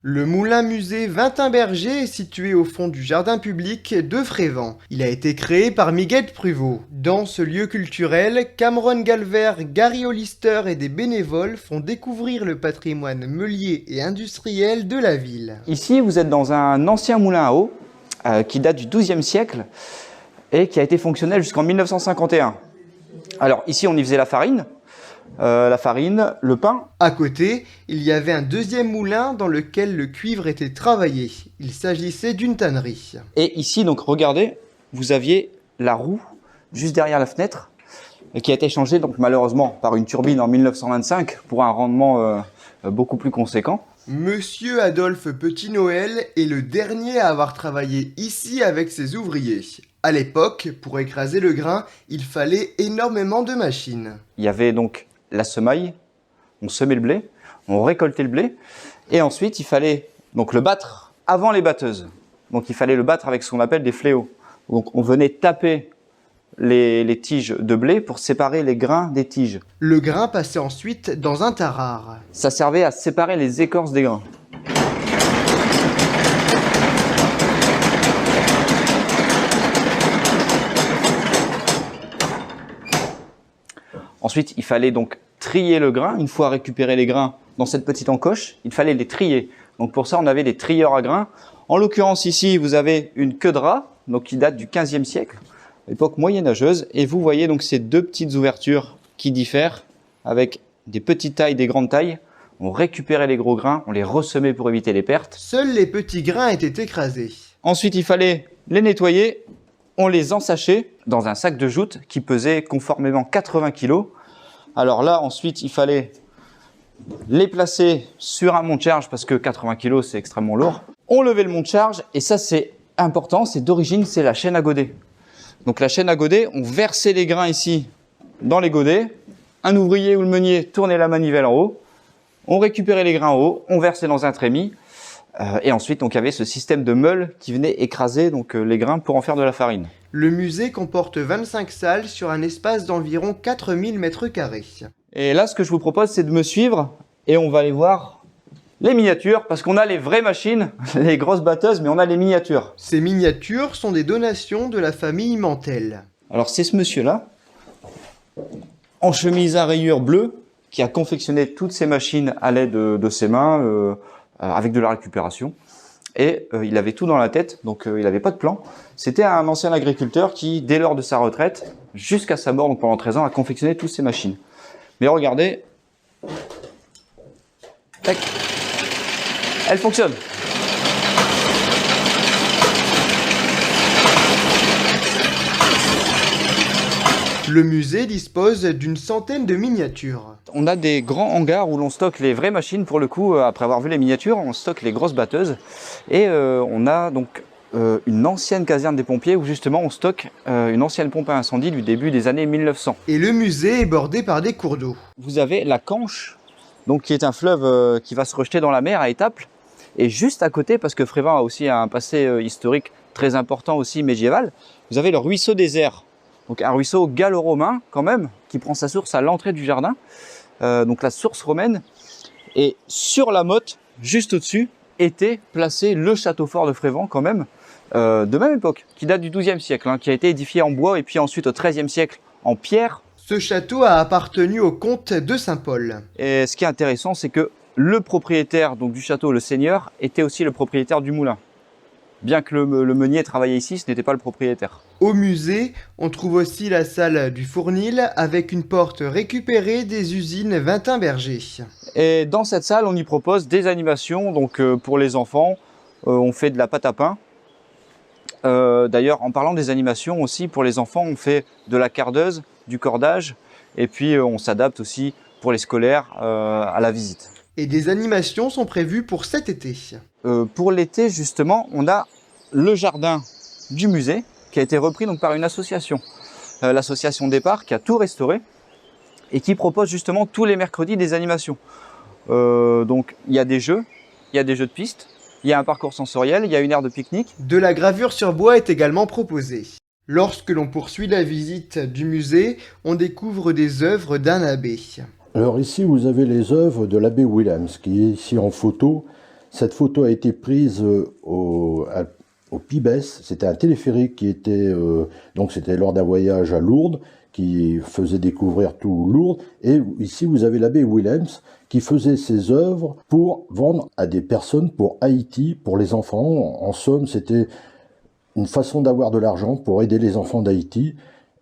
Le moulin-musée Vintimberger est situé au fond du jardin public de Frévent. Il a été créé par Miguel Pruvot. Dans ce lieu culturel, Cameron Galvert, Gary Hollister et des bénévoles font découvrir le patrimoine meulier et industriel de la ville. Ici, vous êtes dans un ancien moulin à eau qui date du XIIe siècle et qui a été fonctionnel jusqu'en 1951. Alors ici, on y faisait la farine, le pain. À côté, il y avait un deuxième moulin dans lequel le cuivre était travaillé. Il s'agissait d'une tannerie. Et ici, donc regardez, vous aviez la roue juste derrière la fenêtre qui a été changée donc malheureusement par une turbine en 1925 pour un rendement beaucoup plus conséquent. Monsieur Adolphe Petit-Noël est le dernier à avoir travaillé ici avec ses ouvriers. À l'époque, pour écraser le grain, il fallait énormément de machines. Il y avait donc la semaille, on semait le blé, on récoltait le blé, et ensuite il fallait donc le battre avant les batteuses. Donc il fallait le battre avec ce qu'on appelle des fléaux. Donc on venait taper les tiges de blé pour séparer les grains des tiges. Le grain passait ensuite dans un tarare. Ça servait à séparer les écorces des grains. Ensuite, il fallait donc trier le grain. Une fois récupéré les grains dans cette petite encoche, il fallait les trier. Donc pour ça, on avait des trieurs à grains. En l'occurrence ici, vous avez une queue de rat, donc qui date du XVe siècle, époque moyenâgeuse. Et vous voyez donc ces deux petites ouvertures qui diffèrent avec des petites tailles, des grandes tailles. On récupérait les gros grains, on les ressemait pour éviter les pertes. Seuls les petits grains étaient écrasés. Ensuite, il fallait les nettoyer. On les ensachait dans un sac de jute qui pesait conformément 80 kg. Alors là, ensuite, il fallait les placer sur un monte-charge parce que 80 kg, c'est extrêmement lourd. On levait le monte-charge et ça, c'est important. C'est d'origine, c'est la chaîne à godet. Donc la chaîne à godet, on versait les grains ici dans les godets. Un ouvrier ou le meunier tournait la manivelle en haut. On récupérait les grains en haut, on versait dans un trémie. Et ensuite, donc, il y avait ce système de meule qui venait écraser donc, les grains pour en faire de la farine. Le musée comporte 25 salles sur un espace d'environ 4000 m². Et là, ce que je vous propose, c'est de me suivre et on va aller voir les miniatures parce qu'on a les vraies machines, les grosses batteuses, mais on a les miniatures. Ces miniatures sont des donations de la famille Mantel. Alors, c'est ce monsieur-là, en chemise à rayures bleues, qui a confectionné toutes ces machines à l'aide de ses mains, avec de la récupération. Et il avait tout dans la tête, donc il n'avait pas de plan. C'était un ancien agriculteur qui, dès lors de sa retraite, jusqu'à sa mort, donc pendant 13 ans, a confectionné toutes ces machines. Mais regardez, tac, elle fonctionne. Le musée dispose d'une centaine de miniatures. On a des grands hangars où l'on stocke les vraies machines. Pour le coup, après avoir vu les miniatures, on stocke les grosses batteuses. Et on a donc une ancienne caserne des pompiers où justement on stocke une ancienne pompe à incendie du début des années 1900. Et le musée est bordé par des cours d'eau. Vous avez la Canche, donc qui est un fleuve qui va se rejeter dans la mer à Étaples. Et juste à côté, parce que Frévent a aussi un passé historique très important aussi médiéval, vous avez le ruisseau des Airs. Donc un ruisseau gallo-romain quand même, qui prend sa source à l'entrée du jardin. Donc la source romaine. Et sur la motte, juste au-dessus, était placé le château fort de Frévent quand même, de même époque, qui date du XIIe siècle, qui a été édifié en bois et puis ensuite au XIIIe siècle en pierre. Ce château a appartenu au comte de Saint-Paul. Et ce qui est intéressant, c'est que le propriétaire donc, du château, le seigneur, était aussi le propriétaire du moulin. Bien que le meunier travaillait ici, ce n'était pas le propriétaire. Au musée, on trouve aussi la salle du Fournil avec une porte récupérée des usines Vintimberger. Et dans cette salle, on y propose des animations. Donc pour les enfants, on fait de la pâte à pain. D'ailleurs, en parlant des animations aussi, pour les enfants, on fait de la cardeuse, du cordage. Et puis on s'adapte aussi pour les scolaires à la visite. Et des animations sont prévues pour cet été. Pour l'été, justement, on a le jardin du musée qui a été repris donc, par une association. L'association Départ qui a tout restauré et qui propose justement tous les mercredis des animations. Donc il y a des jeux de piste, il y a un parcours sensoriel, il y a une aire de pique-nique. De la gravure sur bois est également proposée. Lorsque l'on poursuit la visite du musée, on découvre des œuvres d'un abbé. Alors ici, vous avez les œuvres de l'abbé Willems, qui est ici en photo. Cette photo a été prise au Pibes. C'était un téléphérique qui était, donc c'était lors d'un voyage à Lourdes, qui faisait découvrir tout Lourdes. Et ici, vous avez l'abbé Willems, qui faisait ses œuvres pour vendre à des personnes pour Haïti, pour les enfants. En somme, c'était une façon d'avoir de l'argent pour aider les enfants d'Haïti.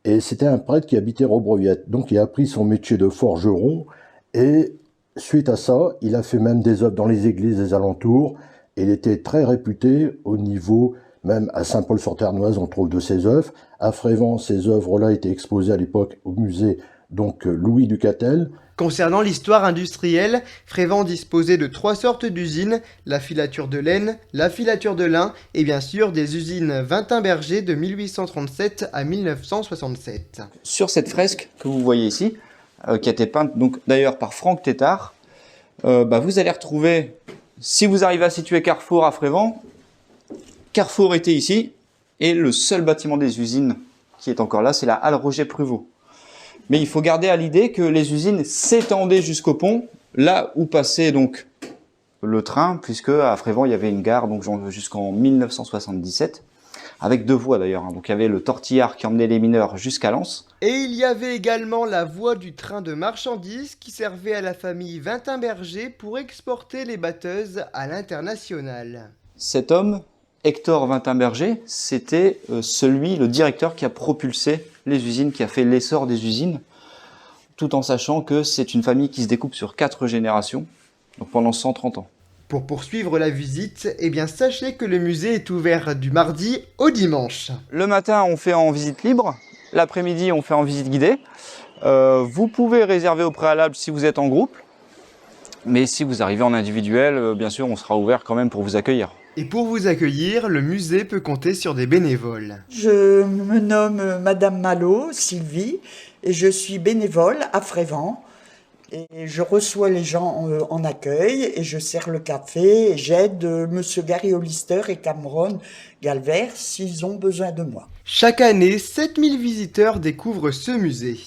Et c'était un prêtre qui habitait Robreviette. Donc il a appris son métier de forgeron. Et suite à ça, il a fait même des œuvres dans les églises des alentours. Et il était très réputé au niveau, même à Saint-Paul-sur-Ternoise, on trouve de ses œuvres. À Frévent, ces œuvres-là étaient exposées à l'époque au musée Louis Ducatel. Concernant l'histoire industrielle, Frévent disposait de 3 sortes d'usines, la filature de laine, la filature de lin et bien sûr des usines Vintin-Berger de 1837 à 1967. Sur cette fresque que vous voyez ici, qui a été peinte donc d'ailleurs par Franck Tétard, vous allez retrouver, si vous arrivez à situer Carrefour à Frévent, Carrefour était ici, et le seul bâtiment des usines qui est encore là, c'est la halle Roger Pruvot. Mais il faut garder à l'idée que les usines s'étendaient jusqu'au pont, là où passait donc le train, puisque à Frévent il y avait une gare donc jusqu'en 1977, avec 2 voies d'ailleurs. Donc il y avait le tortillard qui emmenait les mineurs jusqu'à Lens. Et il y avait également la voie du train de marchandises qui servait à la famille Vintin-Berger pour exporter les batteuses à l'international. Cet homme, Hector Vintin-Berger, c'était le directeur qui a propulsé les usines, qui a fait l'essor des usines, tout en sachant que c'est une famille qui se découpe sur 4 générations, donc pendant 130 ans. Pour poursuivre la visite, sachez que le musée est ouvert du mardi au dimanche. Le matin, on fait en visite libre, l'après-midi, on fait en visite guidée. Vous pouvez réserver au préalable si vous êtes en groupe, mais si vous arrivez en individuel, bien sûr, on sera ouvert quand même pour vous accueillir. Et pour vous accueillir, le musée peut compter sur des bénévoles. Je me nomme Madame Malo, Sylvie, et je suis bénévole à Frévent. Et je reçois les gens en accueil, et je sers le café, et j'aide Monsieur Gary Hollister et Cameron Galver s'ils ont besoin de moi. Chaque année, 7000 visiteurs découvrent ce musée.